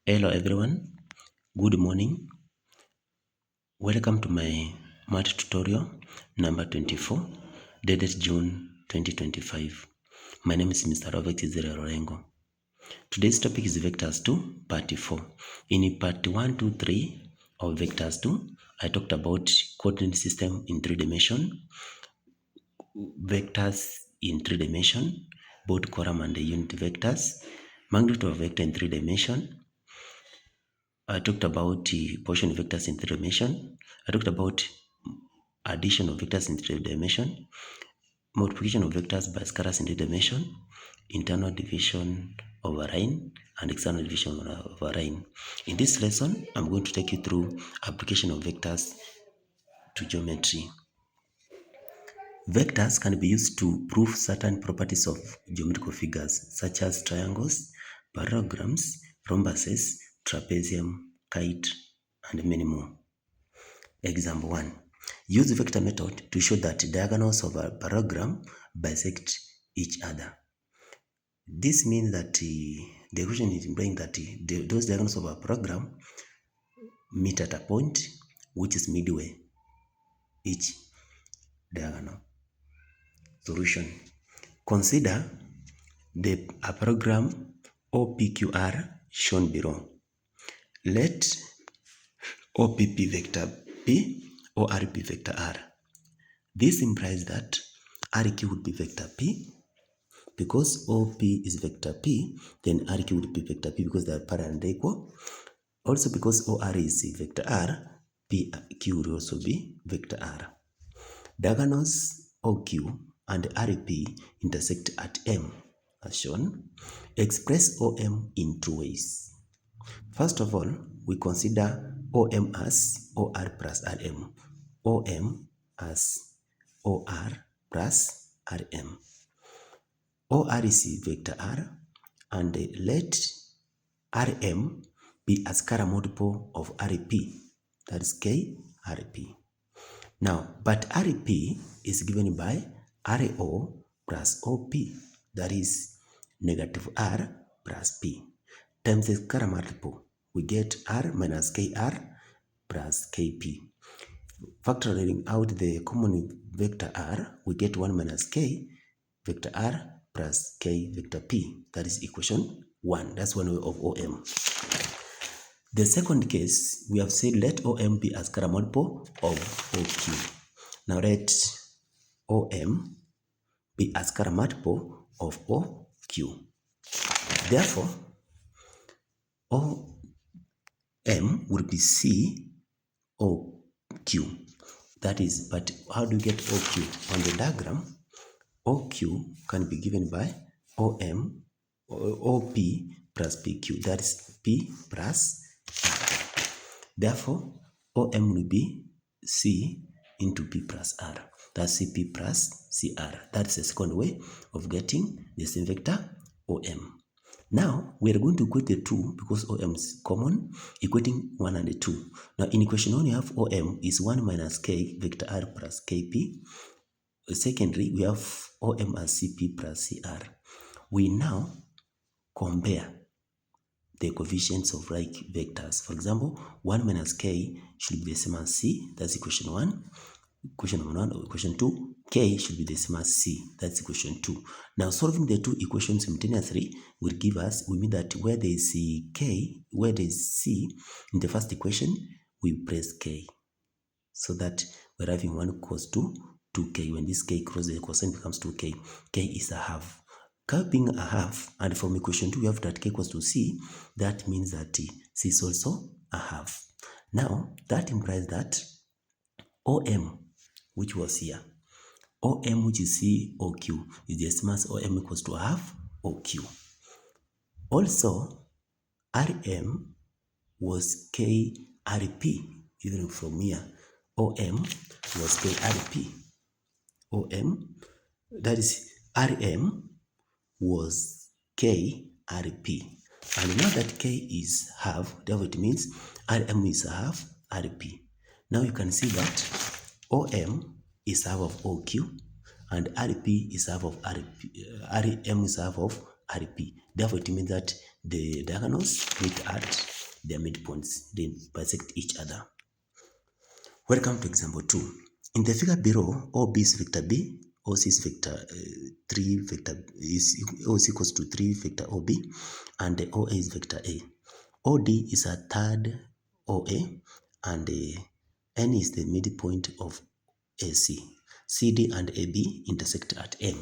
Hello everyone, good morning. Welcome to my math tutorial number 24, dated June 2025. My name is Mr. Robert Izere Lorengo. Today's topic is vectors 2, part 4. In part 1, 2, 3 of vectors 2, I talked about coordinate system in 3 dimensions, vectors in 3 dimensions, both column and the unit vectors, magnitude of vector in 3 dimensions. I talked about the Gaussian vectors in 3 dimensions. I talked about addition of vectors in 3 dimensions, multiplication of vectors by scalars in 3 dimensions, internal division of a line, and external division of a line. In this lesson, I'm going to take you through application of vectors to geometry. Vectors can be used to prove certain properties of geometrical figures such as triangles, parallelograms, rhombuses, trapezium, kite, and many more. Example 1. Use the vector method to show that diagonals of a parallelogram bisect each other. This means that the equation is implying that those diagonals of a parallelogram meet at a point which is midway each diagonal. Solution. Consider a parallelogram OPQR shown below. Let OP be vector P or RP vector R. This implies that RQ would be vector P. Because OP is vector P, then RQ would be vector P because they are parallel and equal. Also because OR is vector R, PQ would also be vector R. Diagonals OQ and RP intersect at M, as shown. Express OM in 2 ways. First of all, we consider OM as OR plus RM. OM as OR plus RM. OR is vector R, and let RM be a scalar multiple of RP, that is KRP. Now, but RP is given by RO plus OP, that is negative R plus P, times the scalar multiple. We get R minus KR plus KP. Factoring out the common vector R, we get 1 minus K vector R plus K vector P. That is equation 1. That's one way of OM. The second case, we have said let OM be a scalar multiple of OQ. Now let OM be a scalar multiple of OQ. Therefore, OM would be C OQ. That is, but how do you get OQ? On the diagram, OQ can be given by OM or OP plus PQ. That is P plus R. Therefore, OM will be C into P plus R. That's CP plus CR. That's the second way of getting the same vector OM. Now, we are going to equate the two because OM is common, equating 1 and 2. Now, in equation 1, you have OM is 1 minus K vector R plus KP. Secondly, we have OM as CP plus CR. We now compare the coefficients of like vectors. For example, 1 minus K should be the same as C. That's equation 1. Equation number 1 or equation 2, K should be the same as C. That's equation 2. Now, solving the two equations simultaneously will give us, we mean that where there is K, where there is C in the first equation, we press K. So that we're having 1 equals to 2K. When this K crosses the cosine becomes 2K. K is a half. K being a half, and from equation 2 we have that K equals to C, that means that C is also a half. Now, that implies that OM, which was here, OM, which is C OQ, is the same as OM equals to a half OQ. Also, RM was KRP, even from here. OM was KRP. OM, that is RM was KRP. And now that K is half, therefore it means RM is half RP. Now you can see that OM is half of OQ and RP is half of RP. RM is half of RP. Therefore it means that the diagonals meet at their midpoints. They bisect each other. Welcome to example 2. In the figure below, OB is vector B, OC is vector 3 vector is OC equals to 3 vector OB, and the OA is vector A. OD is a third OA, and N is the midpoint of AC. CD and AB intersect at M.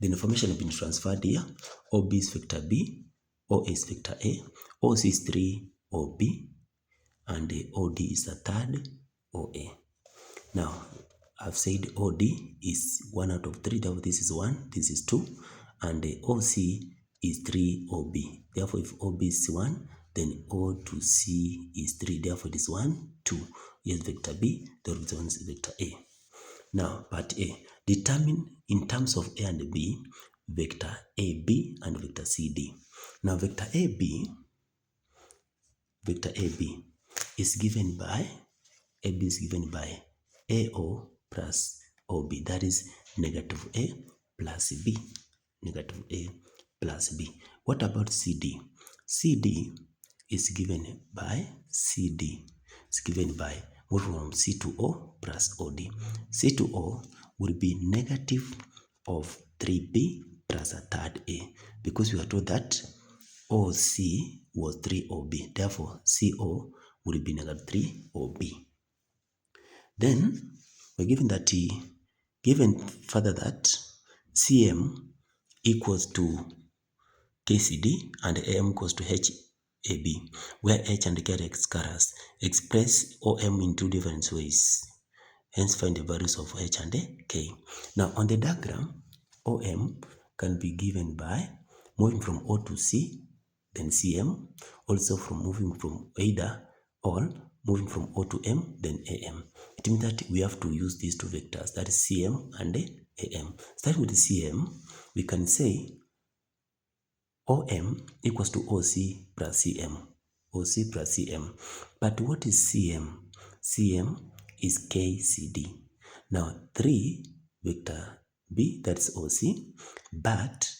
The information has been transferred here. OB is vector B, OA is vector A, OC is 3 OB, and the OD is a third OA. Now, I've said OD is 1 out of 3, therefore this is 1, this is 2, and the OC is 3 OB. Therefore, if OB is 1, then O to C is 3, therefore it is 1, 2. Here's vector B, the return is vector A. Now, part A. Determine in terms of A and B, vector AB and vector CD. Now, vector AB is given by AO plus OB. That is negative A plus B. Negative A plus B. What about CD? CD is given by move from C to O plus OD. C to O will be negative of 3B plus a third A, because we are told that OC was 3OB. Therefore, CO will be negative 3OB. Then we're given further that CM equals to KCD and AM equals to HAB, where H and K are scalars. Express OM in two different ways. Hence, find the values of H and K. Now, on the diagram, OM can be given by moving from O to C, then CM. Also, from moving from either or, moving from O to M, then AM. It means that we have to use these two vectors, that is CM and AM. Starting with CM, we can say OM equals to OC plus CM. OC plus CM. But what is CM? CM is KCD. Now 3 vector B, that's OC, but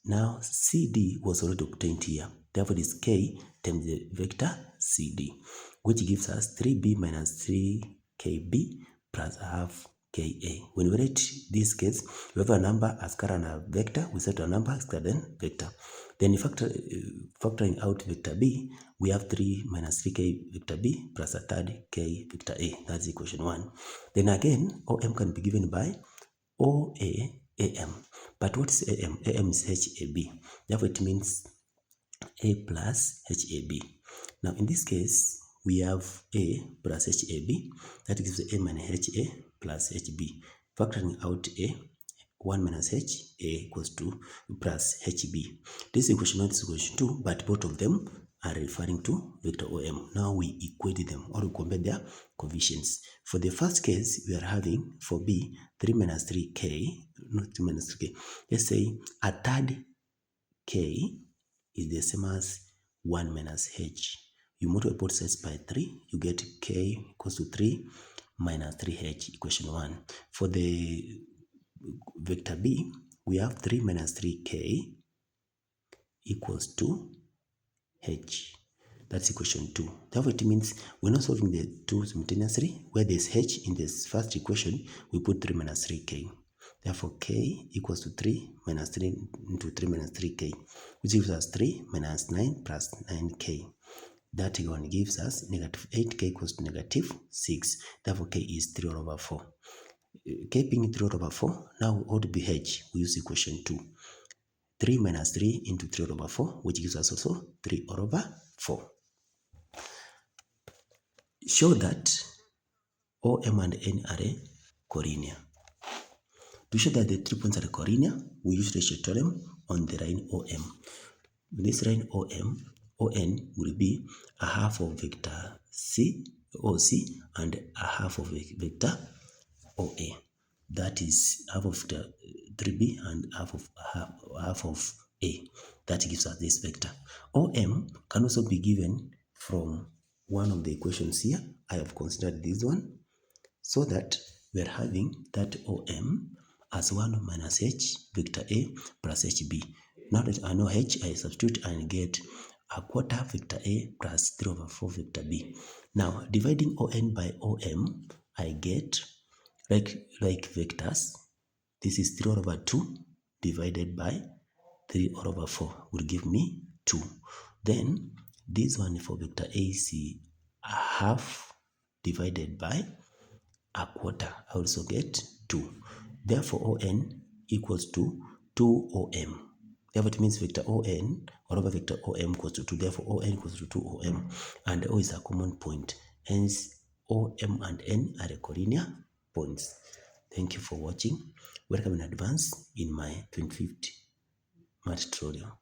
now CD was already obtained here. Therefore, it is K times the vector CD, which gives us 3B minus 3KB plus half KA. When we write this case, we have a number as scalar and a vector. We set a number scalar then vector. Then factoring out vector B, we have 3 minus 3K vector B plus a third K vector A. That's equation 1. Then again, OM can be given by OA AM. But what is AM? AM is HAB. Therefore, it means A plus HAB. Now, in this case, we have A plus HAB. That gives A minus HA plus HB. Factoring out A, 1 minus H, A equals to plus HB. This equation 1 is equation 2, but both of them are referring to vector OM. Now we equate them, or we compare their coefficients. For the first case, we are having for B 3 minus 3K, not 3 minus 3K. Let's say a third K is the same as 1 minus H. You multiply both sides by 3, you get K equals to 3 minus 3H, equation 1. For the vector B, we have 3 minus 3K equals to H. That's equation 2. Therefore, it means we're not solving the two simultaneously. Where there's H in this first equation, we put 3 minus 3K. Therefore, K equals to 3 minus 3 into 3 minus 3K, which gives us 3 minus 9 plus 9K. That one gives us negative 8K equals to negative 6. Therefore, K is 3 over 4. K being 3 over 4, now what would be H? We use equation 2. 3 minus 3 into 3 over 4, which gives us also 3 over 4. Show that OM and N are collinear. To show that the 3 points are collinear, we use ratio theorem on the line OM. This line OM, ON will be a half of vector C, OC, and a half of vector OA. That is half of vector 3B and half of A. That gives us this vector. OM can also be given from one of the equations here. I have considered this one, so that we are having that OM as 1 minus H vector A plus HB. Now that I know H, I substitute and get a quarter vector A plus 3 over 4 vector B. Now, dividing ON by OM, I get, like vectors, this is 3 over 2 divided by 3 over 4 will give me 2. Then, this one for vector A is a half divided by a quarter. I also get 2. Therefore, ON equals to 2 OM. Therefore, it means vector ON over vector OM equals to 2. Therefore, ON equals to 2 OM. And O is a common point. Hence, OM and N are collinear points. Thank you for watching. Welcome in advance in my 25th math tutorial.